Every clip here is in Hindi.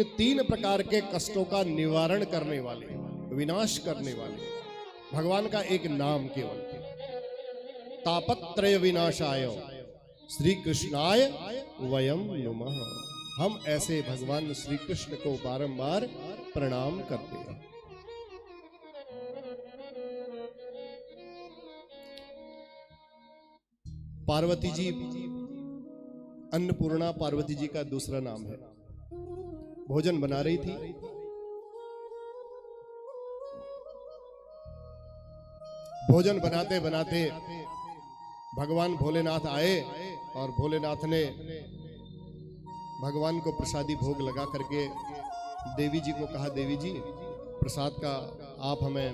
तीन प्रकार के कष्टों का निवारण करने वाले, विनाश करने वाले भगवान का एक नाम केवल, तापत्रय विनाशाय श्री कृष्णाय वयम नुमः। हम ऐसे भगवान श्री कृष्ण को बारंबार प्रणाम करते हैं। पार्वती जी, अन्नपूर्णा पार्वती जी का दूसरा नाम है। भोजन बना रही थी, भोजन बनाते बनाते भगवान भोलेनाथ आए और भोलेनाथ ने भगवान को प्रसादी भोग लगा करके देवी जी को कहा, देवी जी प्रसाद का आप हमें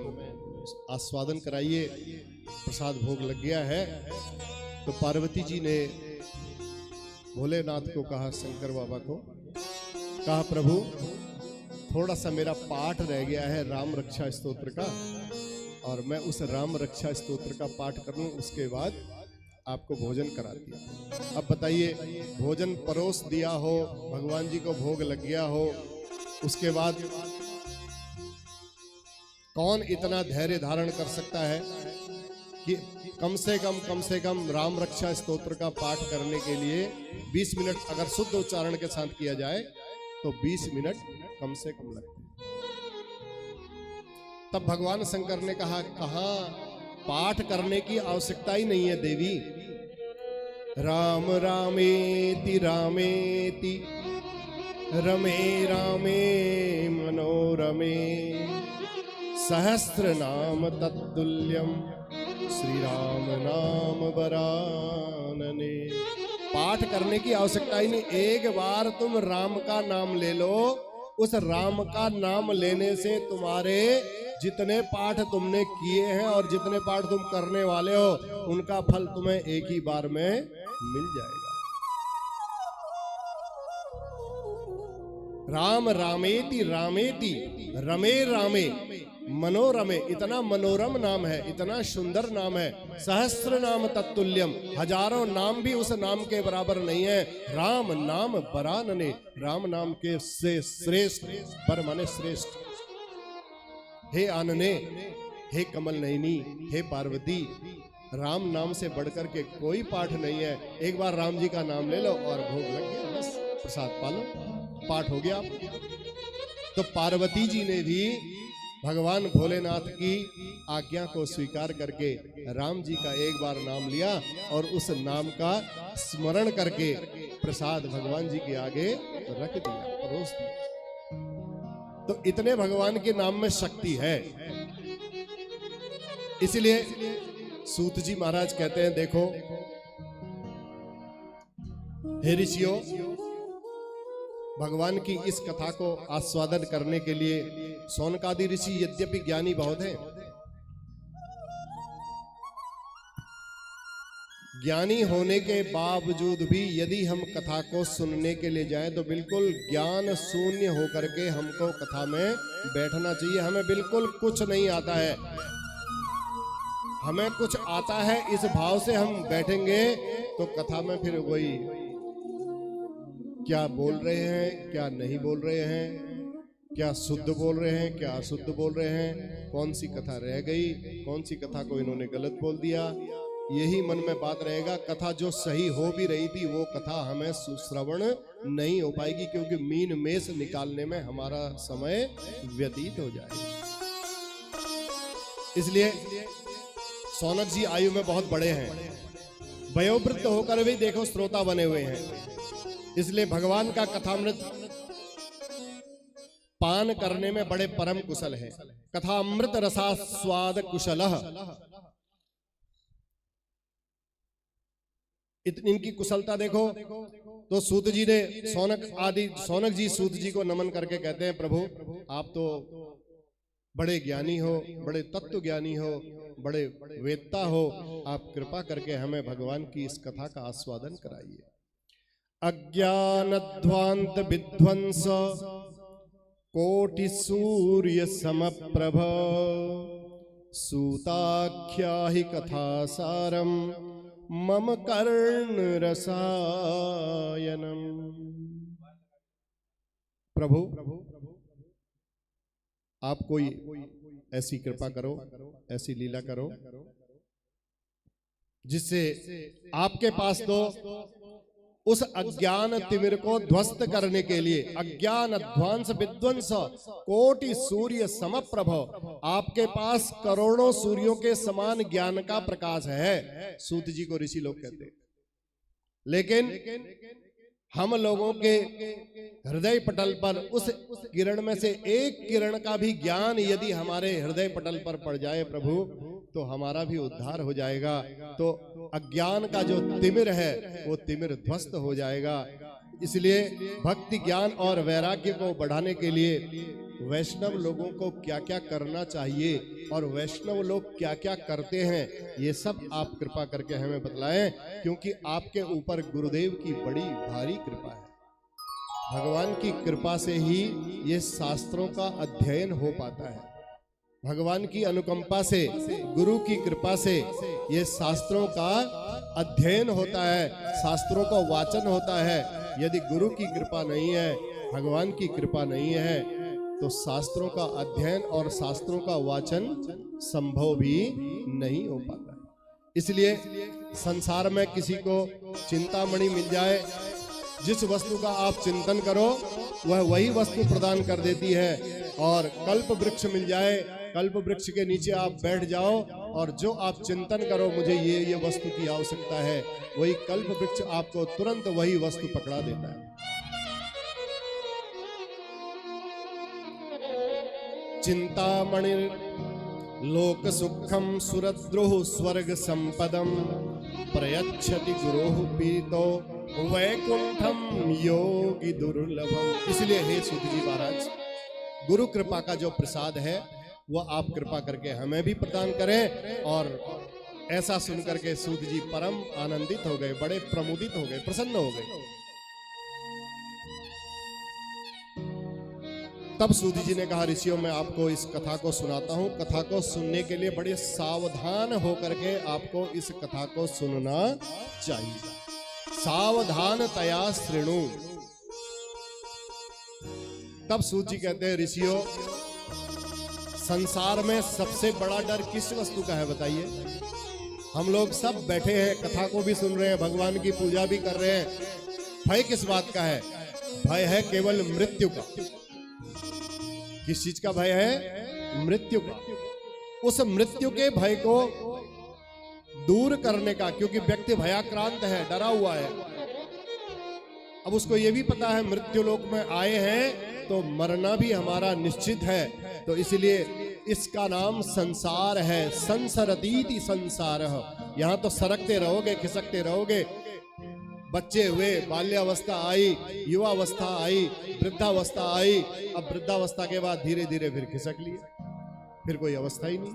आस्वादन कराइए, प्रसाद भोग लग गया है। तो पार्वती जी ने भोलेनाथ को कहा, शंकर बाबा को कहा, प्रभु थोड़ा सा मेरा पाठ रह गया है राम रक्षा स्तोत्र का, और मैं उस राम रक्षा स्तोत्र का पाठ करूं, उसके बाद आपको भोजन करा दिया। अब बताइए, भोजन परोस दिया हो, भगवान जी को भोग लग गया हो, उसके बाद कौन इतना धैर्य धारण कर सकता है कि कम से कम राम रक्षा स्तोत्र का पाठ करने के लिए 20 मिनट अगर शुद्ध उच्चारण के साथ किया जाए तो 20 मिनट कम से कम लगते। तब भगवान शंकर ने कहा, कहां पाठ करने की आवश्यकता ही नहीं है देवी। राम रामेति रामेति रमे रामे मनोरमे सहस्र नाम तत्तुल्यम श्री राम नाम वरानने। पाठ करने की आवश्यकता ही नहीं, एक बार तुम राम का नाम ले लो, उस राम का नाम लेने से तुम्हारे जितने पाठ तुमने किए हैं और जितने पाठ तुम करने वाले हो, उनका फल तुम्हें एक ही बार में मिल जाएगा। राम रामेति रामेति रमे रामे मनोरमे, इतना मनोरम नाम है, इतना सुंदर नाम है। सहस्र नाम तत्तुल्यम, हजारों नाम भी उस नाम के बराबर नहीं है। राम नाम बरानने, राम नाम के से श्रेष्ठ, बर माने श्रेष्ठ। हे आनने, हे कमल नयनी, हे पार्वती, राम नाम से बढ़कर के कोई पाठ नहीं है। एक बार राम जी का नाम ले लो और भोग लग गया, बस प्रसाद पालो, पाठ हो गया। तो पार्वती जी ने भी भगवान भोलेनाथ की आज्ञा को स्वीकार करके राम जी का एक बार नाम लिया और उस नाम का स्मरण करके प्रसाद भगवान जी के आगे रख दिया, परोस दिया। तो इतने भगवान के नाम में शक्ति है। इसलिए सूत जी महाराज कहते हैं, देखो हे ऋषियों, भगवान की इस कथा को आस्वादन करने के लिए शौनकादि ऋषि यद्यपि ज्ञानी बहुत हैं, ज्ञानी होने के बावजूद भी यदि हम कथा को सुनने के लिए जाएं तो बिल्कुल ज्ञान शून्य होकर के हमको कथा में बैठना चाहिए। हमें बिल्कुल कुछ नहीं आता है, हमें कुछ आता है इस भाव से हम बैठेंगे तो कथा में फिर वही क्या बोल रहे हैं, क्या नहीं बोल रहे हैं, क्या शुद्ध बोल रहे हैं, क्या अशुद्ध बोल रहे हैं, कौन सी कथा रह गई, कौन सी कथा को इन्होंने गलत बोल दिया, यही मन में बात रहेगा। कथा जो सही हो भी रही थी वो कथा हमें सुश्रवण नहीं हो पाएगी, क्योंकि मीन मेष निकालने में हमारा समय व्यतीत हो जाएगा। इसलिए शौनक जी आयु में बहुत बड़े हैं, वयोवृद्ध होकर भी देखो श्रोता बने हुए हैं। इसलिए भगवान का कथामृत पान करने में बड़े परम कुशल है। कथामृत रसास्वाद कुशलः, इनकी कुशलता देखो। तो सूत जी ने शौनक जी सूत जी को नमन करके कहते हैं, प्रभु आप तो बड़े ज्ञानी हो, बड़े तत्व ज्ञानी हो, बड़े वेत्ता हो, आप कृपा करके हमें भगवान की इस कथा का आस्वादन कराइए। अज्ञानध्वांत विध्वंस कोटि सूर्य समप्रभ सूताख्या हि कथा सारम मम कर्ण रसायनम। प्रभु आप कोई ऐसी कृपा करो, ऐसी लीला करो जिससे आपके पास तो उस अज्ञान तिमिर को ध्वस्त करने के लिए, अज्ञान अध्वांस विध्वंस कोटि सूर्य समप्रभ, आपके पास करोड़ों सूर्यों के समान ज्ञान का प्रकाश है, सूत जी को ऋषि लोग कहते हैं। लेकिन हम लोगों के हृदय पटल पर उस किरण में से एक किरण का भी ज्ञान यदि हमारे हृदय पटल पर पड़ जाए प्रभु, तो हमारा भी उद्धार हो जाएगा। तो अज्ञान का जो तिमिर है वो तिमिर ध्वस्त हो जाएगा। इसलिए भक्ति ज्ञान और वैराग्य को बढ़ाने के लिए वैष्णव लोगों को क्या क्या करना चाहिए और वैष्णव लोग क्या क्या करते हैं, ये सब आप कृपा करके हमें बतलाएं, क्योंकि आपके ऊपर गुरुदेव की बड़ी भारी कृपा है। भगवान की कृपा से ही ये शास्त्रों का अध्ययन हो पाता है। भगवान की अनुकंपा से, गुरु की कृपा से ये शास्त्रों का अध्ययन होता है, शास्त्रों का वाचन होता है। यदि गुरु की कृपा नहीं है, भगवान की कृपा नहीं है, तो शास्त्रों का अध्ययन और शास्त्रों का वाचन संभव भी नहीं हो पाता। इसलिए संसार में किसी को चिंतामणि मिल जाए, जिस वस्तु का आप चिंतन करो वह वही वस्तु प्रदान कर देती है। और कल्प वृक्ष मिल जाए, कल्प वृक्ष के नीचे आप बैठ जाओ और जो आप चिंतन करो मुझे ये वस्तु की आवश्यकता है, वही कल्प वृक्ष आपको तुरंत वही वस्तु पकड़ा देता है। चिंतामणि लोक सुखम सुरद्रुह स्वर्ग संपदम प्रयच्छति गुरोः पीतो वैकुंठम योगी दुर्लभम। इसलिए हे सूत जी महाराज, गुरु कृपा का जो प्रसाद है वो आप कृपा करके हमें भी प्रदान करें। और ऐसा सुनकर के सूत जी परम आनंदित हो गए, बड़े प्रमुदित हो गए, प्रसन्न हो गए। तब सूत जी ने कहा, ऋषियों मैं आपको इस कथा को सुनाता हूं। कथा को सुनने के लिए बड़े सावधान होकर के आपको इस कथा को सुनना चाहिए। सावधानतया शृणु। तब सूत जी कहते हैं, ऋषियों संसार में सबसे बड़ा डर किस वस्तु का है बताइए? हम लोग सब बैठे हैं, कथा को भी सुन रहे हैं, भगवान की पूजा भी कर रहे हैं। भय किस बात का है? भय है केवल मृत्यु का। किस चीज का भय है? मृत्यु का। उस मृत्यु के भय को दूर करने का, क्योंकि व्यक्ति भयाक्रांत है, डरा हुआ है। अब उसको यह भी पता है मृत्यु लोक में आए हैं तो मरना भी हमारा निश्चित है। तो इसलिए इसका नाम संसार है। संसरतीति संसार। यहां तो सरकते रहोगे, खिसकते रहोगे। बच्चे हुए, बाल्यावस्था आई, युवावस्था आई, वृद्धावस्था आई। अब वृद्धावस्था के बाद धीरे धीरे फिर खिसक लिए, फिर कोई अवस्था ही नहीं।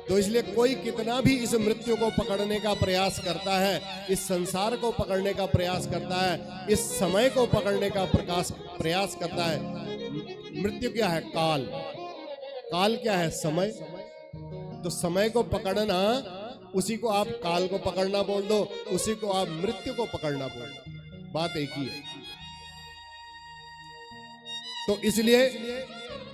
तो इसलिए कोई कितना भी इस मृत्यु को पकड़ने का प्रयास करता है, इस संसार को पकड़ने का प्रयास करता है, इस समय को पकड़ने का प्रयास करता है। मृत्यु क्या है? काल। काल क्या है? समय। तो समय को पकड़ना, उसी को आप काल को पकड़ना बोल दो, उसी को आप मृत्यु को पकड़ना बोल दो, बात एक ही है। तो इसलिए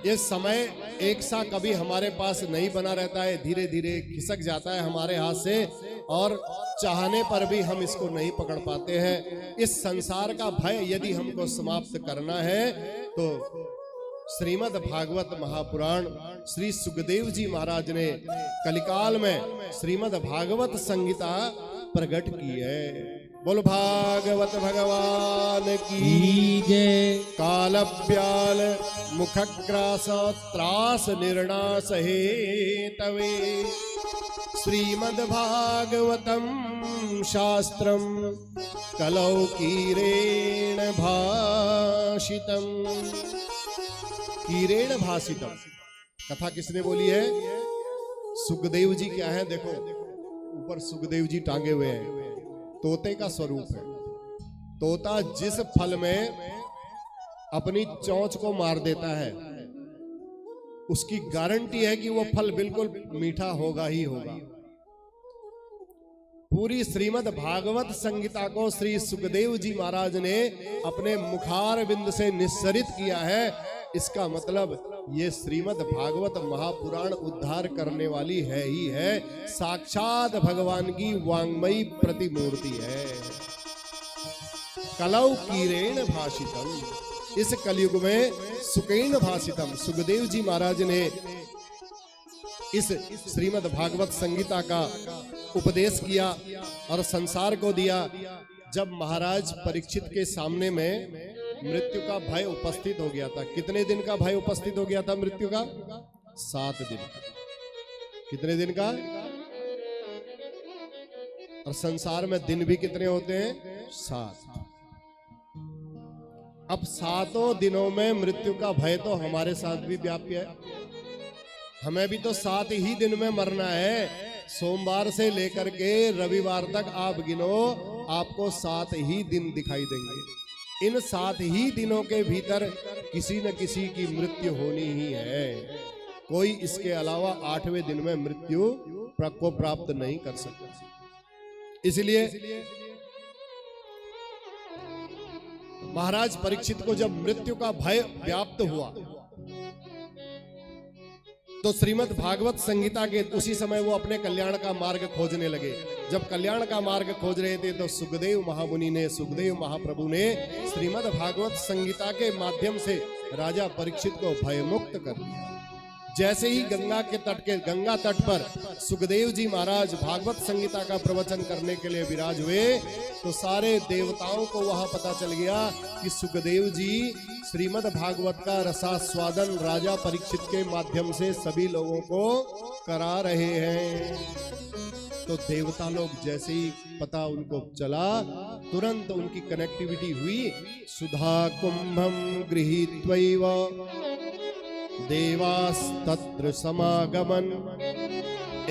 ये समय एक सा कभी हमारे पास नहीं बना रहता है, धीरे धीरे खिसक जाता है हमारे हाथ से, और चाहने पर भी हम इसको नहीं पकड़ पाते हैं। इस संसार का भय यदि हमको समाप्त करना है तो श्रीमद् भागवत महापुराण श्री सुखदेव जी महाराज ने कलिकाल में श्रीमद् भागवत संहिता प्रकट की है। बोल भागवत भगवान की जय। कालव्याल मुखग्रास त्रास निर्णास हेतवे श्रीमद् भागवतम शास्त्रम कलौ कीरेण भाषितम। कीरेण भाषितम कथा किसने बोली है? सुखदेव जी। क्या है? देखो ऊपर सुखदेव जी टांगे हुए हैं। तोते का स्वरूप है। तोता जिस फल में अपनी चोंच को मार देता है, उसकी गारंटी है कि वो फल बिल्कुल मीठा होगा ही होगा। पूरी श्रीमद् भागवत संहिता को श्री सुखदेव जी महाराज ने अपने मुखार बिंद से निस्सरित किया है। इसका मतलब ये श्रीमद् भागवत महापुराण उद्धार करने वाली है ही है, साक्षात भगवान की वांग्मयी प्रतिमूर्ति है। कलौ कीरेण भाषितम, इस कलयुग में सुकेन भाषितम, सुखदेव जी महाराज ने इस श्रीमद् भागवत संहिता का उपदेश किया और संसार को दिया। जब महाराज परीक्षित के सामने में मृत्यु का भय उपस्थित हो गया था। कितने दिन का भय उपस्थित हो गया था मृत्यु का? 7 दिन का। कितने दिन का? और संसार में दिन भी कितने होते हैं? 7। अब 7 दिनों में मृत्यु का भय तो हमारे साथ भी व्याप्य है। हमें भी तो 7 ही दिन में मरना है। सोमवार से लेकर के रविवार तक आप गिनो, आपको 7 ही दिन दिखाई देंगे। इन 7 ही दिनों के भीतर किसी न किसी की मृत्यु होनी ही है। कोई इसके अलावा 8वें दिन में मृत्यु को प्राप्त नहीं कर सकता। इसलिए महाराज परीक्षित को जब मृत्यु का भय व्याप्त हुआ तो श्रीमद् भागवत संहिता के उसी समय वो अपने कल्याण का मार्ग खोजने लगे। जब कल्याण का मार्ग खोज रहे थे तो सुखदेव महामुनि ने, सुखदेव महाप्रभु ने श्रीमद् भागवत संहिता के माध्यम से राजा परीक्षित को भयमुक्त कर दिया। जैसे ही गंगा तट पर सुखदेव जी महाराज भागवत संहिता का प्रवचन करने के लिए विराज हुए तो सारे देवताओं को वहां पता चल गया कि सुखदेव जी श्रीमद् भागवत का रसास्वादन राजा परीक्षित के माध्यम से सभी लोगों को करा रहे हैं। तो देवता लोग जैसे ही पता उनको चला, तुरंत उनकी कनेक्टिविटी हुई। सुधा कुंभम गृहीत्वैव देवास्तत्र समागमन,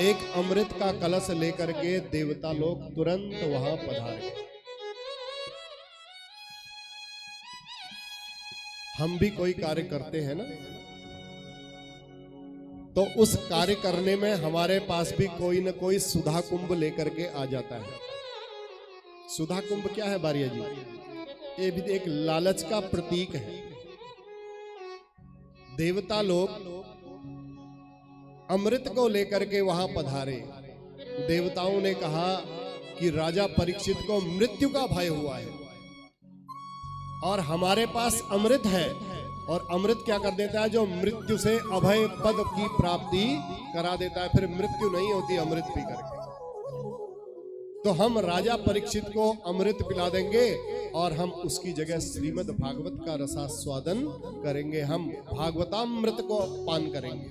एक अमृत का कलश लेकर के देवता लोग तुरंत वहां पधारे। हम भी कोई कार्य करते हैं ना, तो उस कार्य करने में हमारे पास भी कोई न कोई सुधा कुंभ लेकर के आ जाता है। सुधा कुंभ क्या है बारिया जी? ये भी एक लालच का प्रतीक है। देवता लोग अमृत को लेकर के वहां पधारे। देवताओं ने कहा कि राजा परीक्षित को मृत्यु का भय हुआ है और हमारे पास अमृत है, और अमृत क्या कर देता है? जो मृत्यु से अभय पद की प्राप्ति करा देता है। फिर मृत्यु नहीं होती अमृत पी करके। तो हम राजा परीक्षित को अमृत पिला देंगे और हम उसकी जगह श्रीमद् भागवत का रसास्वादन करेंगे। हम भागवतामृत को पान करेंगे।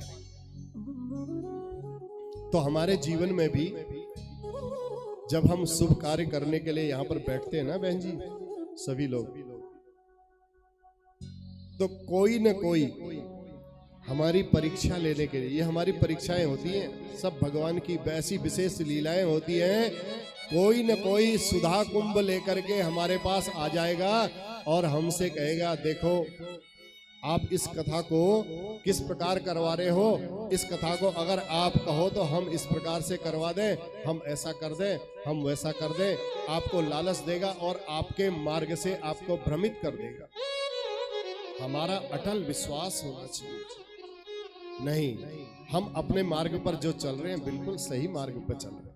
तो हमारे जीवन में भी जब हम शुभ कार्य करने के लिए यहां पर बैठते हैं ना बहन जी, सभी लोग, तो कोई न कोई हमारी परीक्षा लेने के लिए, ये हमारी परीक्षाएं होती हैं, सब भगवान की ऐसी विशेष लीलाएं होती हैं। कोई न कोई सुधा कुंभ लेकर के हमारे पास आ जाएगा और हमसे कहेगा, देखो आप इस कथा को किस प्रकार करवा रहे हो, इस कथा को अगर आप कहो तो हम इस प्रकार से करवा दें, हम ऐसा कर दें, हम वैसा कर दें। आपको लालच देगा और आपके मार्ग से आपको भ्रमित कर देगा। हमारा अटल विश्वास होना चाहिए। नहीं, हम अपने मार्ग पर जो चल रहे हैं बिल्कुल सही मार्ग पर चल रहे हैं।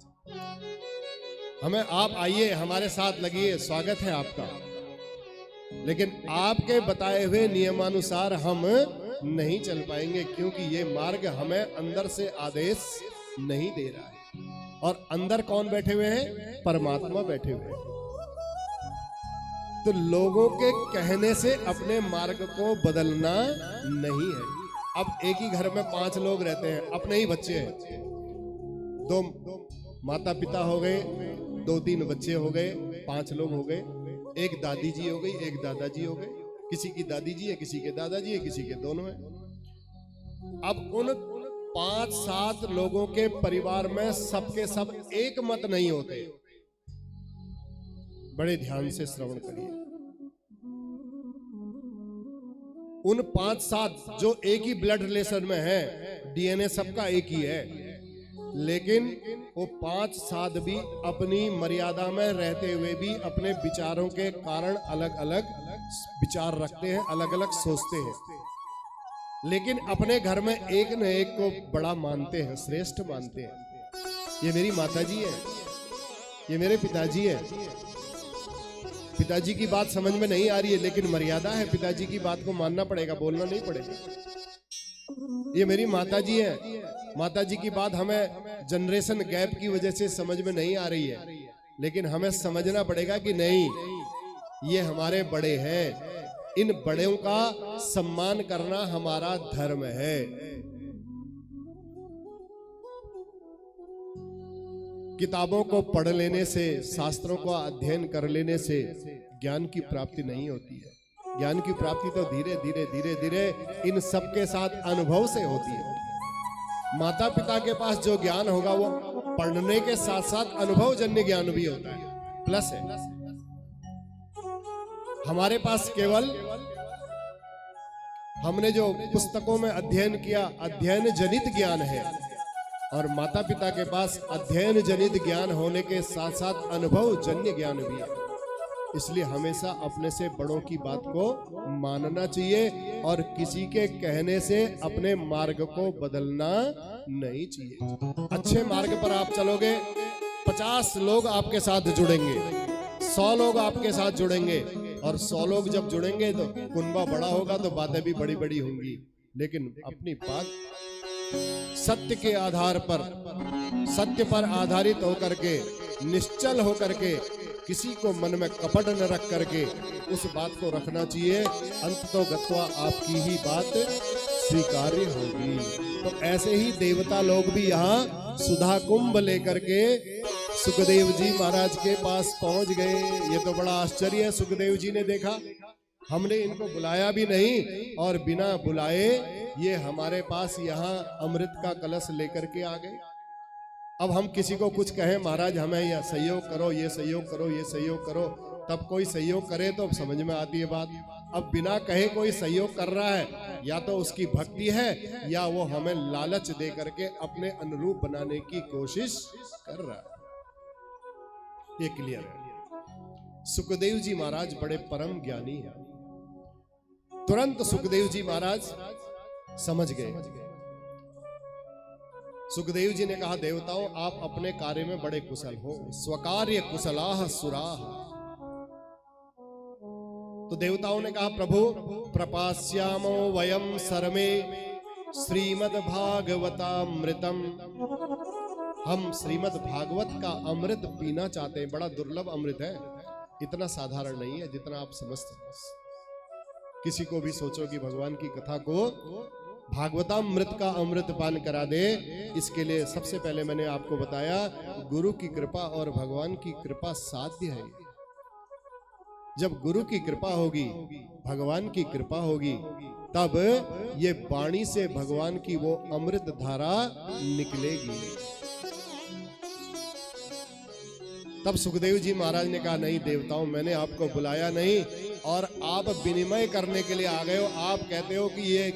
हमें आप आइए, हमारे साथ लगिए, स्वागत है आपका, लेकिन आपके बताए हुए नियमानुसार हम नहीं चल पाएंगे, क्योंकि ये मार्ग हमें अंदर से आदेश नहीं दे रहा है। और अंदर कौन बैठे हुए हैं? परमात्मा बैठे हुए हैं। तो लोगों के कहने से अपने मार्ग को बदलना नहीं है। अब एक ही घर में 5 लोग रहते हैं, अपने ही बच्चे हैं, 2 माता पिता हो गए, 2-3 बच्चे हो गए, 5 लोग हो गए, एक दादी जी हो गई, एक दादाजी हो गए, किसी की दादी जी है, किसी के दादाजी है, किसी के दोनों है। अब उन 5-7 लोगों के परिवार में सबके सब एक मत नहीं होते। बड़े ध्यान से श्रवण करिए। उन 5-7 जो एक ही ब्लड रिलेशन में है, डीएनए सबका एक ही है, लेकिन वो 5 साध्वी अपनी मर्यादा में रहते हुए भी अपने विचारों के कारण अलग अलग विचार रखते हैं, अलग अलग सोचते हैं, लेकिन अपने घर में एक न एक को बड़ा मानते हैं, श्रेष्ठ मानते हैं। ये मेरी माताजी है, ये मेरे पिताजी है। पिताजी की बात समझ में नहीं आ रही है, लेकिन मर्यादा है, पिताजी की बात को मानना पड़ेगा, बोलना नहीं पड़ेगा। ये मेरी माताजी है, माताजी की बात हमें जनरेशन गैप की वजह से समझ में नहीं आ रही है, लेकिन हमें समझना पड़ेगा कि नहीं, ये हमारे बड़े हैं, इन बड़ों का सम्मान करना हमारा धर्म है। किताबों को पढ़ लेने से, शास्त्रों का अध्ययन कर लेने से ज्ञान की प्राप्ति नहीं होती है। ज्ञान की प्राप्ति तो धीरे धीरे धीरे धीरे इन सबके साथ अनुभव से होती है। माता पिता के पास जो ज्ञान होगा वो पढ़ने के साथ साथ अनुभव जन्य ज्ञान भी होता है, प्लस है। हमारे पास केवल हमने जो पुस्तकों में अध्ययन किया, अध्ययन जनित ज्ञान है, और माता पिता के पास अध्ययन जनित ज्ञान होने के साथ साथ अनुभव जन्य ज्ञान भी है। इसलिए हमेशा अपने से बड़ों की बात को मानना चाहिए और किसी के कहने से अपने मार्ग को बदलना नहीं चाहिए। अच्छे मार्ग पर आप चलोगे, 50 लोग आपके साथ जुड़ेंगे, 100 लोग आपके साथ जुड़ेंगे, और 100 लोग जब जुड़ेंगे तो कुनबा बड़ा होगा तो बातें भी बड़ी बड़ी होंगी, लेकिन अपनी बात सत्य के आधार पर, सत्य पर आधारित होकर के, निश्चल होकर के, किसी को मन में कपट न रख करके उस बात को रखना चाहिए। अंततो गत्वा आपकी ही बात स्वीकार्य होगी। तो ऐसे ही देवता लोग भी यहाँ सुधा कुंभ लेकर के सुखदेव जी महाराज के पास पहुंच गए। ये तो बड़ा आश्चर्य है, सुखदेव जी ने देखा हमने इनको बुलाया भी नहीं और बिना बुलाए ये हमारे पास यहाँ अमृत का कलश लेकर के आ गए। अब हम किसी को कुछ कहें, महाराज हमें यह सहयोग करो, ये सहयोग करो, ये सहयोग करो, तब कोई सहयोग करे तो समझ में आती है बात। अब बिना कहे कोई सहयोग कर रहा है, या तो उसकी भक्ति है या वो हमें लालच दे करके अपने अनुरूप बनाने की कोशिश कर रहा है। ये क्लियर है। सुखदेव जी महाराज बड़े परम ज्ञानी हैं। तुरंत सुखदेव जी महाराज समझ गए। सुखदेव जी ने कहा, देवताओं आप अपने कार्य में बड़े कुशल हो, स्वकार्य कुशलाः सुराः। तो देवताओं ने कहा, प्रभु प्रपास्यामो वयम सर्वे श्रीमद् भागवतामृतम। हम श्रीमद् भागवत का अमृत पीना चाहते हैं। बड़ा दुर्लभ अमृत है, इतना साधारण नहीं है जितना आप समझते हैं। किसी को भी सोचो कि भगवान की कथा को भागवतामृत का अमृत पान करा दे, इसके लिए सबसे पहले मैंने आपको बताया गुरु की कृपा और भगवान की कृपा साध्य है। जब गुरु की कृपा होगी, भगवान की कृपा होगी, तब ये वाणी से भगवान की वो अमृत धारा निकलेगी। तब सुखदेव जी महाराज ने कहा, नहीं देवताओं मैंने आपको बुलाया नहीं और आप विनिमय करने के लिए आ गए हो। आप कहते हो कि ये